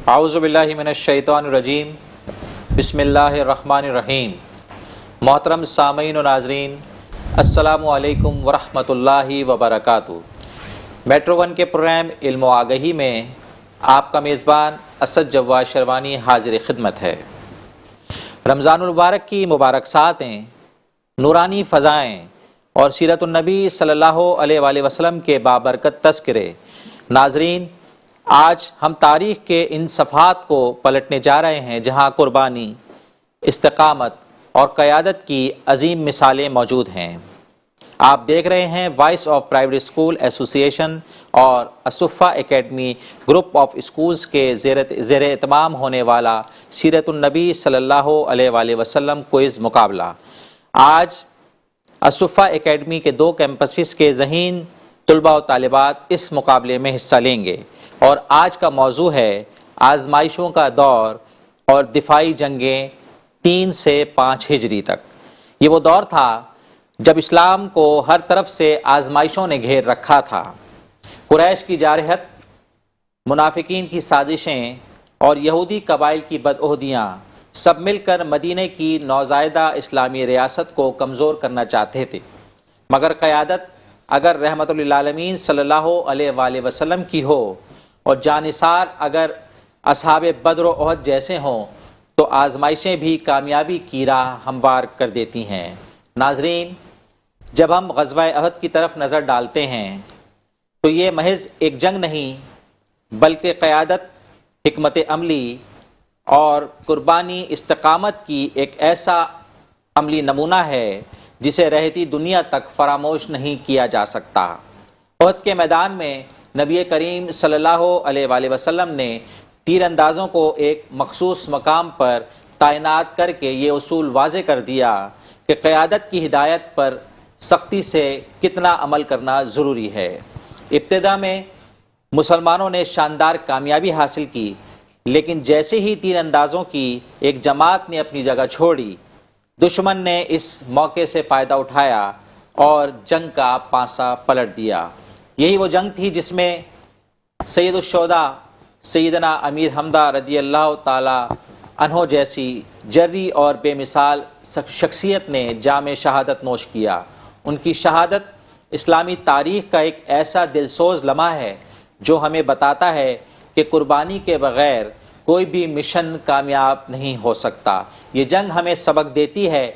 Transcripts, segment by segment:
اعوذ باللہ من الشیطان الرجیم بسم اللہ الرحمن الرحیم۔ محترم سامعین و ناظرین، السلام علیکم ورحمۃ اللہ وبرکاتہ۔ میٹرو ون کے پروگرام علم و آگہی میں آپ کا میزبان اسد جواد شروانی حاضر خدمت ہے۔ رمضان المبارک کی مبارک ساعتیں، نورانی فضائیں اور سیرت النبی صلی اللہ علیہ وآلہ وسلم کے بابرکت تذکرے۔ ناظرین، آج ہم تاریخ کے ان صفحات کو پلٹنے جا رہے ہیں جہاں قربانی، استقامت اور قیادت کی عظیم مثالیں موجود ہیں۔ آپ دیکھ رہے ہیں وائس آف پرائیویٹ اسکول ایسوسی ایشن اور الصفہ اکیڈمی گروپ آف اسکولز کے زیر اہتمام ہونے والا سیرت النبی صلی اللہ علیہ وآلہ وسلم کوئز مقابلہ۔ آج الصفہ اکیڈمی کے 2 کیمپسز کے ذہین طلباء و طالبات اس مقابلے میں حصہ لیں گے، اور آج کا موضوع ہے آزمائشوں کا دور اور دفاعی جنگیں 3 سے 5 ہجری تک۔ یہ وہ دور تھا جب اسلام کو ہر طرف سے آزمائشوں نے گھیر رکھا تھا۔ قریش کی جارحیت، منافقین کی سازشیں اور یہودی قبائل کی بدعہدیاں سب مل کر مدینہ کی نوزائیدہ اسلامی ریاست کو کمزور کرنا چاہتے تھے، مگر قیادت اگر رحمت للعالمین صلی اللہ علیہ وآلہ وسلم کی ہو اور جانثار اگر اصحاب بدر و احد جیسے ہوں تو آزمائشیں بھی کامیابی کی راہ ہموار کر دیتی ہیں۔ ناظرین، جب ہم غزوہ احد کی طرف نظر ڈالتے ہیں تو یہ محض ایک جنگ نہیں بلکہ قیادت، حکمت عملی اور قربانی استقامت کی ایک ایسا عملی نمونہ ہے جسے رہتی دنیا تک فراموش نہیں کیا جا سکتا۔ احد کے میدان میں نبی کریم صلی اللہ علیہ وآلہ وسلم نے تیر اندازوں کو ایک مخصوص مقام پر تعینات کر کے یہ اصول واضح کر دیا کہ قیادت کی ہدایت پر سختی سے کتنا عمل کرنا ضروری ہے۔ ابتدا میں مسلمانوں نے شاندار کامیابی حاصل کی، لیکن جیسے ہی تیر اندازوں کی ایک جماعت نے اپنی جگہ چھوڑی، دشمن نے اس موقع سے فائدہ اٹھایا اور جنگ کا پانسا پلٹ دیا۔ یہی وہ جنگ تھی جس میں سید الشہداء سیدنا امیر حمزہ رضی اللہ تعالی عنہ جیسی جری اور بے مثال شخصیت نے جام شہادت نوش کیا۔ ان کی شہادت اسلامی تاریخ کا ایک ایسا دلسوز لمحہ ہے جو ہمیں بتاتا ہے کہ قربانی کے بغیر کوئی بھی مشن کامیاب نہیں ہو سکتا۔ یہ جنگ ہمیں سبق دیتی ہے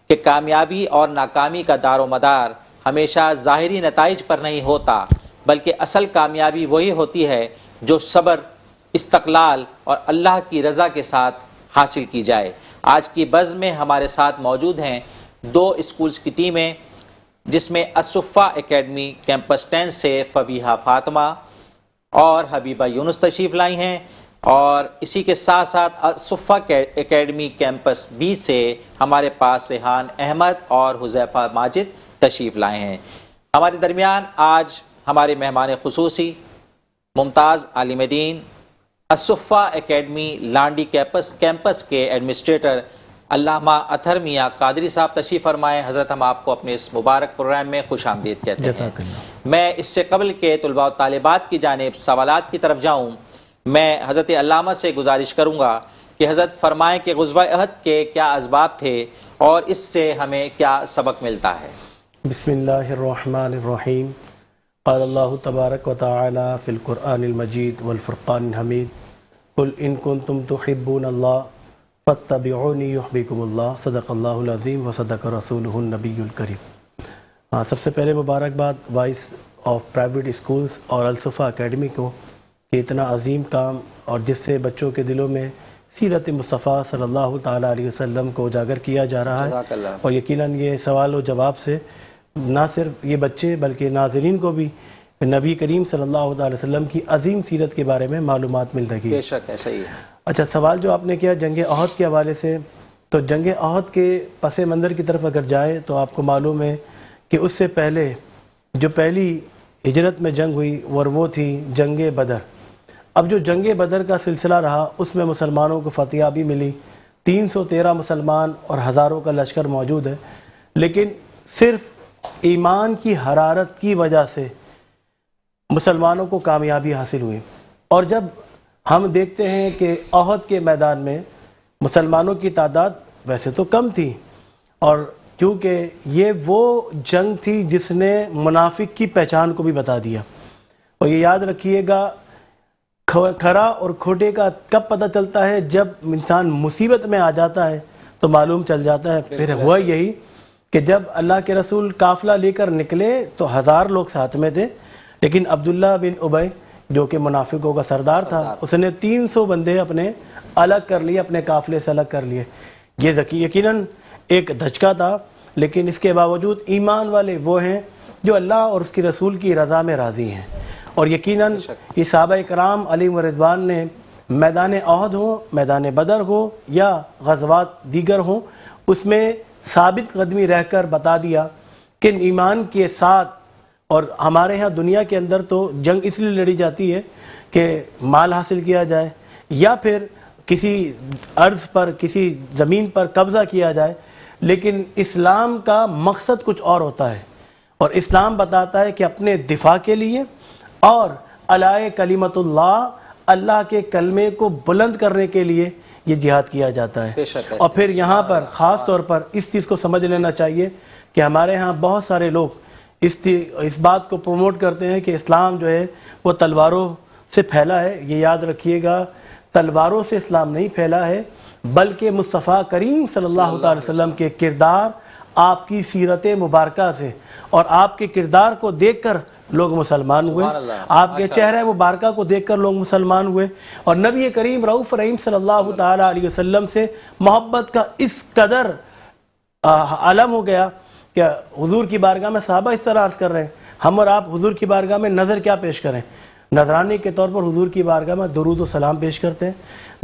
کہ کامیابی اور ناکامی کا دار و مدار ہمیشہ ظاہری نتائج پر نہیں ہوتا، بلکہ اصل کامیابی وہی ہوتی ہے جو صبر، استقلال اور اللہ کی رضا کے ساتھ حاصل کی جائے۔ آج کی بزم میں ہمارے ساتھ موجود ہیں 2 اسکولز کی ٹیمیں، جس میں الصفہ اکیڈمی کیمپس 10 سے فبیحہ فاطمہ اور حبیبہ یونس تشریف لائی ہیں، اور اسی کے ساتھ ساتھ الصفہ اکیڈمی کیمپس 20 سے ہمارے پاس ریحان احمد اور حذیفہ ماجد تشریف لائے ہیں۔ ہمارے درمیان آج ہمارے مہمان خصوصی ممتاز عالم دین، الصفہ اکیڈمی لانڈی کیمپس کے ایڈمنسٹریٹر علامہ اطہر میاں قادری صاحب تشریف فرمائے۔ حضرت، ہم آپ کو اپنے اس مبارک پروگرام میں خوش آمدید کہتے ہیں۔ میں اس سے قبل کہ طلباء و طالبات کی جانب سوالات کی طرف جاؤں، میں حضرت علامہ سے گزارش کروں گا کہ حضرت فرمائیں کہ غزوہ احد کے کیا اسباب تھے اور اس سے ہمیں کیا سبق ملتا ہے۔ بسم اللہ الرحمن الرحیم۔ قال اللہ تبارک و تعالی فی القرآن المجید والفرقان الحمید، قل ان کنتم تحبون اللہ فاتبعونی یحببکم اللہ، صدق اللہ العظیم و صدق رسولہ النبی الکریم۔ سب سے پہلے مبارکباد وائس آف پرائیویٹ اسکولز اور الصفہ اکیڈمی کو کہ اتنا عظیم کام اور جس سے بچوں کے دلوں میں سیرت مصطفیٰ صلی اللہ تعالیٰ علیہ وسلم کو اجاگر کیا جا رہا ہے، اور یقیناً یہ سوال و جواب سے نہ صرف یہ بچے بلکہ ناظرین کو بھی نبی کریم صلی اللہ علیہ وسلم کی عظیم سیرت کے بارے میں معلومات مل رہی ہے۔ بے شک ایسا ہی ہے۔ اچھا، سوال جو آپ نے کیا جنگ احد کے حوالے سے، تو جنگ احد کے پس منظر کی طرف اگر جائے تو آپ کو معلوم ہے کہ اس سے پہلے جو پہلی ہجرت میں جنگ ہوئی وہ تھی جنگ بدر۔ اب جو جنگ بدر کا سلسلہ رہا اس میں مسلمانوں کو فتح بھی ملی، 313 مسلمان اور ہزاروں کا لشکر موجود ہے، لیکن صرف ایمان کی حرارت کی وجہ سے مسلمانوں کو کامیابی حاصل ہوئی۔ اور جب ہم دیکھتے ہیں کہ احد کے میدان میں مسلمانوں کی تعداد ویسے تو کم تھی، اور کیونکہ یہ وہ جنگ تھی جس نے منافق کی پہچان کو بھی بتا دیا. اور یہ یاد رکھیے گا، کھرا اور کھوٹے کا کب پتہ چلتا ہے؟ جب انسان مصیبت میں آ جاتا ہے تو معلوم چل جاتا ہے. پھر ہوا یہی کہ جب اللہ کے رسول قافلہ لے کر نکلے تو 1000 لوگ ساتھ میں تھے، لیکن عبداللہ بن ابی جو کہ منافقوں کا سردار تھا، اس نے 300 بندے اپنے الگ کر لیے، اپنے قافلے سے الگ کر لیے. یہ یقیناً ایک دھچکا تھا، لیکن اس کے باوجود ایمان والے وہ ہیں جو اللہ اور اس کی رسول کی رضا میں راضی ہیں. اور یقیناً یہ صحابہ کرام علیہم رضوان نے میدان احد ہو، میدان بدر ہو یا غزوات دیگر ہوں، اس میں ثابت قدمی رہ کر بتا دیا کہ ایمان کے ساتھ. اور ہمارے ہاں دنیا کے اندر تو جنگ اس لیے لڑی جاتی ہے کہ مال حاصل کیا جائے یا پھر کسی ارض پر، کسی زمین پر قبضہ کیا جائے، لیکن اسلام کا مقصد کچھ اور ہوتا ہے. اور اسلام بتاتا ہے کہ اپنے دفاع کے لیے اور علی کلمت اللہ، اللہ کے کلمے کو بلند کرنے کے لیے یہ جہاد کیا جاتا ہے. اور پھر یہاں پر خاص طور پر اس چیز کو سمجھ لینا چاہیے کہ ہمارے ہاں بہت سارے لوگ اس بات کو پروموٹ کرتے ہیں کہ اسلام جو ہے وہ تلواروں سے پھیلا ہے. یہ یاد رکھیے گا، تلواروں سے اسلام نہیں پھیلا ہے، بلکہ مصطفیٰ کریم صلی اللہ علیہ وسلم کے کردار، آپ کی سیرت مبارکہ سے، اور آپ کے کردار کو دیکھ کر لوگ مسلمان ہوئے، آپ کے چہرہ مبارکہ کو دیکھ کر لوگ مسلمان ہوئے. اور نبی کریم رؤوف رحیم صلی اللہ تعالی علیہ وسلم سے محبت کا اس قدر عالم ہو گیا کہ حضور کی بارگاہ میں صحابہ اس طرح عرض کر رہے ہیں، ہم اور آپ حضور کی بارگاہ میں نظر کیا پیش کریں؟ نذرانے کے طور پر حضور کی بارگاہ میں درود و سلام پیش کرتے ہیں.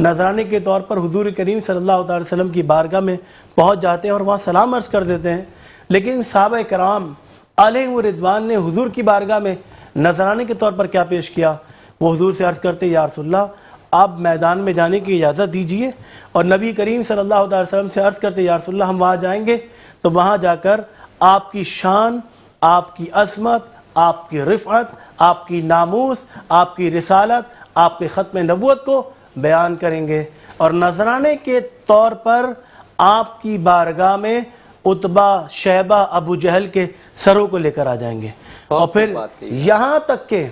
نذرانے کے طور پر حضور کریم صلی اللہ علیہ وسلم کی بارگاہ میں پہنچ جاتے ہیں اور وہاں سلام عرض کر دیتے ہیں. لیکن صحابہ کرام علیہ رضوان نے حضور کی بارگاہ میں نذرانے کے طور پر کیا پیش کیا؟ وہ حضور سے عرض کرتے، یا رسول اللہ آپ میدان میں جانے کی اجازت دیجئے. اور نبی کریم صلی اللہ علیہ وسلم سے عرض کرتے، یا رسول اللہ ہم وہاں جائیں گے تو وہاں جا کر آپ کی شان، آپ کی عظمت، آپ کی رفعت، آپ کی ناموس، آپ کی رسالت، آپ کے ختم نبوت کو بیان کریں گے. اور نذرانے کے طور پر آپ کی بارگاہ میں عتبہ، شیبہ، ابو جہل کے سروں کو لے کر آ جائیں گے. اور پھر یہاں تک کہ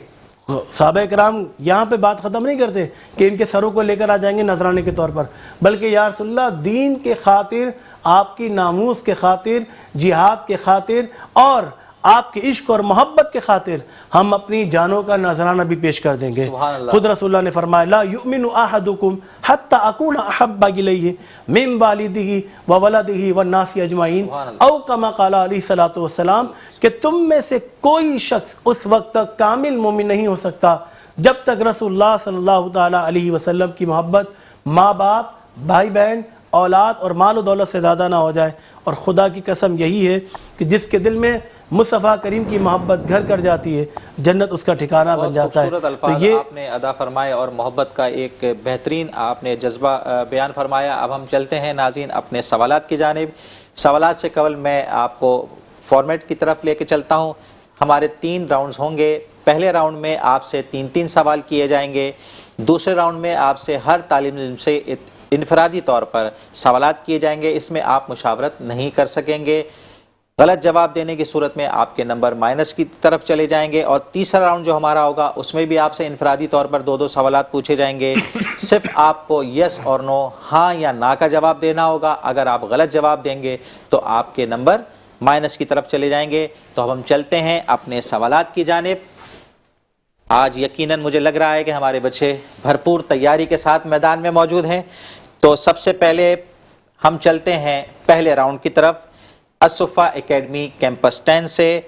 صحابہ کرام یہاں پہ بات ختم نہیں کرتے کہ ان کے سروں کو لے کر آ جائیں گے نذرانے کے طور پر، بلکہ یا رسول اللہ دین کے خاطر، آپ کی ناموس کے خاطر، جہاد کے خاطر اور آپ کے عشق اور محبت کے خاطر ہم اپنی جانوں کا نذرانہ بھی پیش کر دیں گے. خود رسول اللہ نے فرمایا، لا یؤمن احدکم حتی اکون احب الیہ من والدہ وولدہ والناس اجمعین، او کما قال علیہ الصلوۃ والسلام، کہ تم میں سے کوئی شخص اس وقت تک کامل مومن نہیں ہو سکتا جب تک رسول اللہ صلی اللہ تعالی علیہ وسلم کی محبت ماں باپ، بھائی بہن، اولاد اور مال و دولت سے زیادہ نہ ہو جائے. اور خدا کی قسم یہی ہے کہ جس کے دل میں مصطفیٰ کریم کی محبت گھر کر جاتی ہے، جنت اس کا ٹھکانہ بن جاتا ہے. خوبصورت الفاظ آپ نے ادا فرمائے اور محبت کا ایک بہترین آپ نے جذبہ بیان فرمایا. اب ہم چلتے ہیں ناظرین اپنے سوالات کی جانب. سوالات سے قبل میں آپ کو فارمیٹ کی طرف لے کے چلتا ہوں. ہمارے 3 راؤنڈز ہوں گے. پہلے راؤنڈ میں آپ سے 3 سوال کیے جائیں گے. دوسرے راؤنڈ میں آپ سے ہر طالب علم سے انفرادی طور پر سوالات کیے جائیں گے. اس میں آپ مشاورت نہیں کر سکیں گے. غلط جواب دینے کی صورت میں آپ کے نمبر مائنس کی طرف چلے جائیں گے. اور تیسرا راؤنڈ جو ہمارا ہوگا اس میں بھی آپ سے انفرادی طور پر 2 سوالات پوچھے جائیں گے. صرف آپ کو یس اور نو، ہاں یا نا کا جواب دینا ہوگا. اگر آپ غلط جواب دیں گے تو آپ کے نمبر مائنس کی طرف چلے جائیں گے. تو اب ہم چلتے ہیں اپنے سوالات کی جانب. آج یقیناً مجھے لگ رہا ہے کہ ہمارے بچے بھرپور تیاری کے ساتھ میدان میں موجود ہیں. تو سب سے پہلے ہم چلتے ہیں پہلے راؤنڈ کی طرف. الصفا اکیڈمی کیمپس 10 سے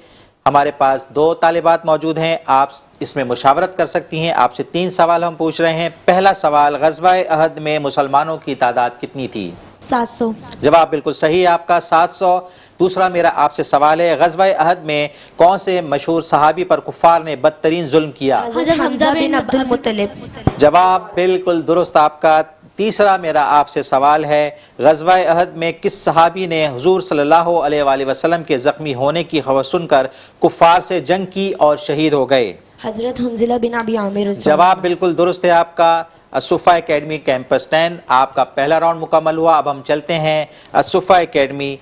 ہمارے پاس 2 طالبات موجود ہیں. آپ اس میں مشاورت کر سکتی ہیں. آپ سے 3 سوال ہم پوچھ رہے ہیں. پہلا سوال، غزوہ احد میں مسلمانوں کی تعداد کتنی تھی؟ 700. جواب بالکل صحیح ہے آپ کا، 700. دوسرا میرا آپ سے سوال ہے، غزوہ احد میں کون سے مشہور صحابی پر کفار نے بدترین ظلم کیا؟ حضرت حمزہ بن عبد المطلب. جواب بالکل درست آپ کا. تیسرا میرا آپ سے سوال ہے، غزوہ احد میں کس صحابی نے حضور صلی اللہ علیہ وآلہ وسلم کے زخمی ہونے کی خبر سن کر کفار سے جنگ کی اور شہید ہو گئے؟ حضرت حنظلہ بن ابی عامر. جواب بالکل درست ہے آپ کا. الصفا اکیڈمی کیمپس 10 آپ کا پہلا راؤنڈ مکمل ہوا. اب ہم چلتے ہیں الصفا اکیڈمی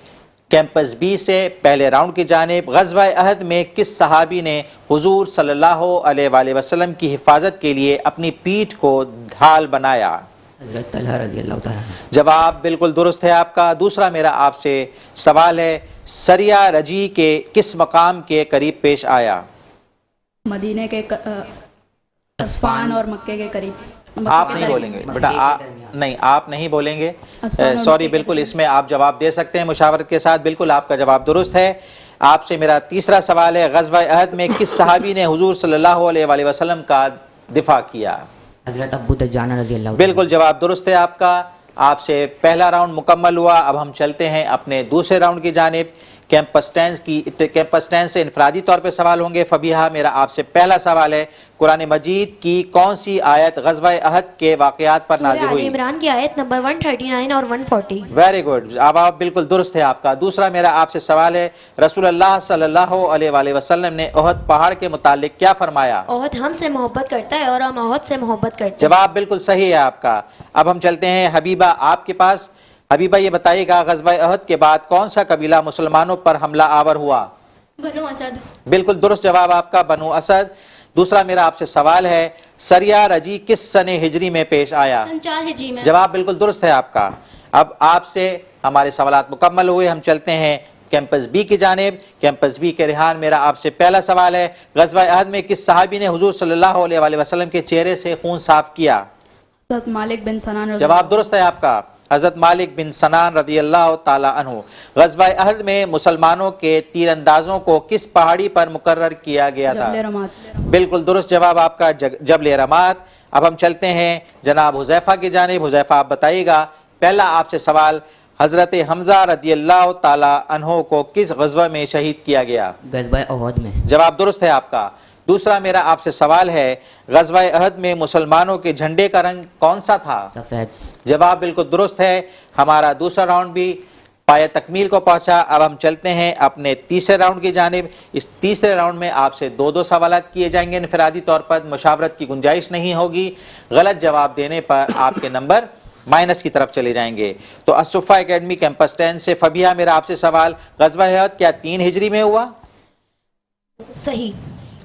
کیمپس بی سے پہلے راؤنڈ کی جانب. غزوہ احد میں کس صحابی نے حضور صلی اللہ علیہ وآلہ وسلم کی حفاظت کے لیے اپنی پیٹھ کو ڈھال بنایا؟ حضرت طلحہ رضی اللہ تعالیٰ عنہ. جواب بالکل درست ہے آپ کا. دوسرا میرا آپ سے سوال ہے سریہ رجی کے کس مقام کے قریب پیش آیا؟ مدینے کے اسفان اور مکے کے قریب. آپ نہیں بولیں گے بیٹا, نہیں آپ نہیں بولیں گے, سوری. بالکل اس میں آپ جواب دے سکتے ہیں مشاورت کے ساتھ, بالکل آپ کا جواب درست ہے. آپ سے میرا تیسرا سوال ہے غزوہ احد میں کس صحابی نے حضور صلی اللہ علیہ وآلہ وسلم کا دفاع کیا؟ حضرت ابو دجانہ رضی اللہ. بالکل جواب درست ہے آپ کا. آپ سے پہلا راؤنڈ مکمل ہوا. اب ہم چلتے ہیں اپنے دوسرے راؤنڈ کی جانب. کیمپس 10 سے انفرادی طور پہ سوال ہوں گے. فبیہا میرا آپ سے پہلا سوال ہے قرآن مجید کی کون سی آیت غزوہ احد کے واقعات پر نازل سورہ ہوئی؟ آل عمران کی آیت نمبر 139 اور 140. ویری گڈ, اب آپ بالکل درست ہے آپ کا. دوسرا میرا آپ سے سوال ہے رسول اللہ صلی اللہ علیہ وآلہ وسلم نے احد پہاڑ کے متعلق کیا فرمایا؟ احد ہم سے محبت کرتا ہے اور ہم احد سے محبت کرتے ہیں. جواب بالکل صحیح ہے آپ کا. اب ہم چلتے ہیں حبیبہ آپ کے پاس. حبیبہ یہ بتائیے گا غزوہ احد کے بعد کون سا قبیلہ مسلمانوں پر حملہ آور ہوا؟ بنو اسد. بالکل درست جواب آپ کا, بنو اسد. دوسرا میرا آپ سے سوال ہے سریہ رجی کس سن ہجری میں پیش آیا؟ سن 4 ہجری میں. جواب بالکل درست ہے آپ کا. اب آپ سے ہمارے سوالات مکمل ہوئے. ہم چلتے ہیں کیمپس بی کی جانب. کیمپس بی کے ریحان میرا آپ سے پہلا سوال ہے غزوہ احد میں کس صحابی نے حضور صلی اللہ علیہ وآلہ وسلم کے چہرے سے خون صاف کیا؟ حضرت مالک بن سنان رضی جواب درست ہے آپ کا, حضرت مالک بن سنان رضی اللہ تعالی عنہ. غزوہ احد میں مسلمانوں کے تیر اندازوں کو کس پہاڑی پر مقرر کیا گیا تھا؟ جبل رمات. بالکل درست جواب آپ کا, جبل رمات. اب ہم چلتے ہیں جناب حذیفہ کی جانب. حذیفہ آپ بتائیے گا پہلا آپ سے سوال حضرت حمزہ رضی اللہ تعالی عنہ کو کس غزوہ میں شہید کیا گیا؟ غزوہ احد میں. جواب درست ہے آپ کا. دوسرا میرا آپ سے سوال ہے غزوہ احد میں مسلمانوں کے جھنڈے کا رنگ کون سا تھا؟ سفید. جواب بالکل درست ہے. ہمارا دوسرا راؤنڈ بھی پایہ تکمیل کو پہنچا. اب ہم چلتے ہیں اپنے تیسرے راؤنڈ کی جانب. اس تیسرے راؤنڈ میں آپ سے 2 سوالات کیے جائیں گے انفرادی طور پر, مشاورت کی گنجائش نہیں ہوگی. غلط جواب دینے پر آپ کے نمبر مائنس کی طرف چلے جائیں گے. تو الصفا اکیڈمی کیمپس 10 سے فبیہا میرا آپ سے سوال غزوہ احد کیا 3 ہجری میں ہوا؟ صحیح.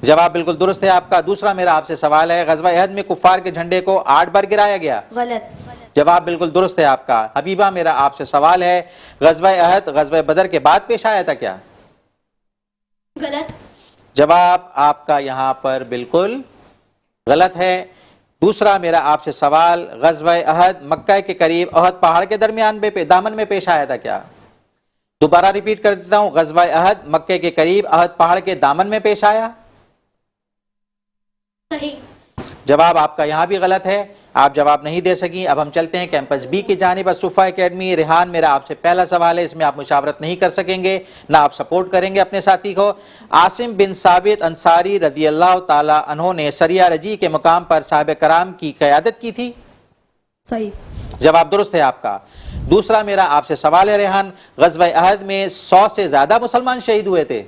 جواب بالکل درست ہے آپ کا. دوسرا میرا آپ سے سوال ہے غزوہ احد میں کفار کے جھنڈے کو 8 بار گرایا گیا؟ غلط. جواب بالکل درست ہے آپ کا. حبیبہ میرا آپ سے سوال ہے غزوہ احد غزوہ بدر کے بعد پیش آیا تھا کیا؟ غلط. جواب آپ کا یہاں پر بالکل غلط ہے. دوسرا میرا آپ سے سوال غزوہ احد مکہ کے قریب احد پہاڑ کے درمیان دامن میں پیش آیا تھا کیا؟ دوبارہ ریپیٹ کر دیتا ہوں, غزوہ احد مکہ کے قریب احد پہاڑ کے دامن میں پیش آیا؟ صحیح. جواب آپ کا یہاں بھی غلط ہے, آپ جواب نہیں دے سکی. اب ہم چلتے ہیں کیمپس بی کی جانب. الصفا اکیڈمی ریحان میرا آپ سے پہلا سوال ہے, اس میں آپ مشاورت نہیں کر سکیں گے, نہ آپ سپورٹ کریں گے اپنے ساتھی کو. عاصم بن ثابت انصاری رضی اللہ تعالی عنہ نے سریہ رجی کے مقام پر صحابہ کرام کی قیادت کی تھی؟ صحیح. جواب درست ہے آپ کا. دوسرا میرا آپ سے سوال ہے ریحان غزوہ احد میں 100 سے زیادہ مسلمان شہید ہوئے تھے؟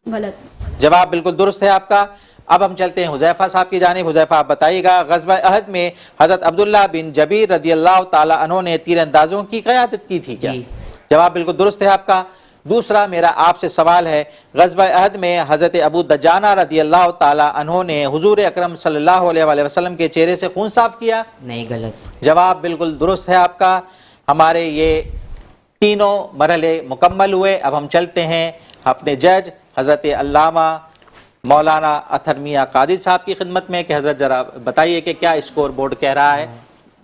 غلط. جواب بالکل درست ہے آپ کا. اب ہم چلتے ہیں حذیفہ صاحب کی جانب. حذیفہ آپ بتائیے گا غزوہ احد میں حضرت عبداللہ بن جبیر رضی اللہ تعالی عنہ نے تیر اندازوں کی قیادت کی تھی کیا؟ جواب بالکل درست ہے آپ کا. دوسرا میرا آپ سے سوال ہے غزوہ احد میں حضرت ابو دجانہ رضی اللہ تعالی عنہ نے حضور اکرم صلی اللہ علیہ وآلہ وسلم کے چہرے سے خون صاف کیا؟ نہیں, غلط. جواب بالکل درست ہے آپ کا. ہمارے یہ تینوں مرحلے مکمل ہوئے. اب ہم چلتے ہیں اپنے جج حضرت علامہ مولانا اطہر میاں قادری صاحب کی خدمت میں کہ حضرت ذرا بتائیے کہ کیا اسکور بورڈ کہہ رہا ہے.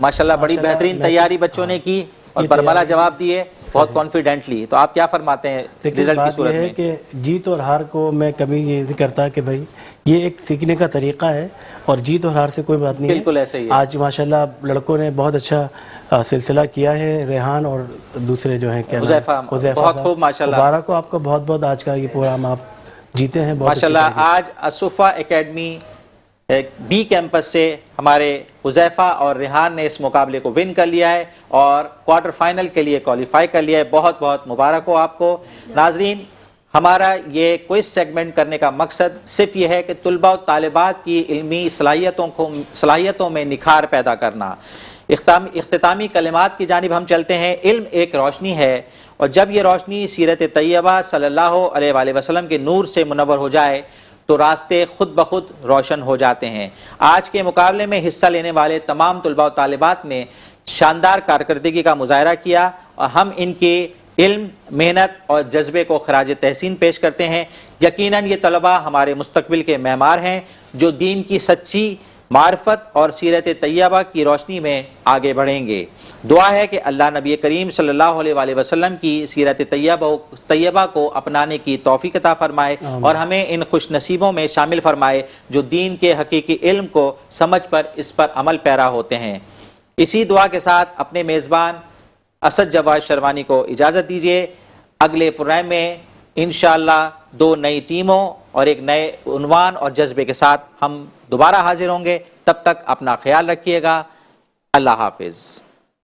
ماشاءاللہ بڑی بہترین تیاری بچوں نے کی اور برملا جواب دیے بہت کانفیڈنٹلی. تو آپ کیا فرماتے ہیں رزلٹ کی صورت میں؟ کہ جیت اور ہار کو میں کبھی یہ ذکر کرتا کہ بھائی یہ ایک سیکھنے کا طریقہ ہے اور جیت اور ہار سے کوئی بات نہیں ہے. بالکل ایسے ہی ہے. آج ماشاءاللہ لڑکوں نے بہت اچھا سلسلہ کیا ہے, ریحان اور دوسرے جو ہیں حذیفہ بہت خوب ماشاءاللہ. مبارک ہو آپ کو بہت بہت. آج کا یہ پروگرام آپ جیتے ہیں ماشاءاللہ. آج الصفا اکیڈمی بی کیمپس سے ہمارے حذیفہ اور ریحان نے اس مقابلے کو ون کر لیا ہے اور کوارٹر فائنل کے لیے کوالیفائی کر لیا ہے. بہت بہت مبارک ہو آپ کو. ناظرین ہمارا یہ کوئز سیگمنٹ کرنے کا مقصد صرف یہ ہے کہ طلباء و طالبات کی علمی صلاحیتوں میں نکھار پیدا کرنا۔ اختتامی کلمات کی جانب ہم چلتے ہیں۔ علم ایک روشنی ہے، اور جب یہ روشنی سیرت طیبہ صلی اللہ علیہ وآلہ وسلم کے نور سے منور ہو جائے تو راستے خود بخود روشن ہو جاتے ہیں۔ آج کے مقابلے میں حصہ لینے والے تمام طلباء و طالبات نے شاندار کارکردگی کا مظاہرہ کیا، اور ہم ان کے علم، محنت اور جذبے کو خراج تحسین پیش کرتے ہیں۔ یقیناً یہ طلباء ہمارے مستقبل کے معمار ہیں جو دین کی سچی معرفت اور سیرت طیبہ کی روشنی میں آگے بڑھیں گے۔ دعا ہے کہ اللہ نبی کریم صلی اللہ علیہ وآلہ وسلم کی سیرت طیبہ کو اپنانے کی توفیق عطا فرمائے، اور ہمیں ان خوش نصیبوں میں شامل فرمائے جو دین کے حقیقی علم کو سمجھ پر اس پر عمل پیرا ہوتے ہیں۔ اسی دعا کے ساتھ اپنے میزبان اسد جواد شروانی کو اجازت دیجیے۔ اگلے پروگرام میں انشاءاللہ 2 نئی ٹیموں اور ایک نئے عنوان اور جذبے کے ساتھ ہم دوبارہ حاضر ہوں گے۔ تب تک اپنا خیال رکھیے گا۔ اللہ حافظ۔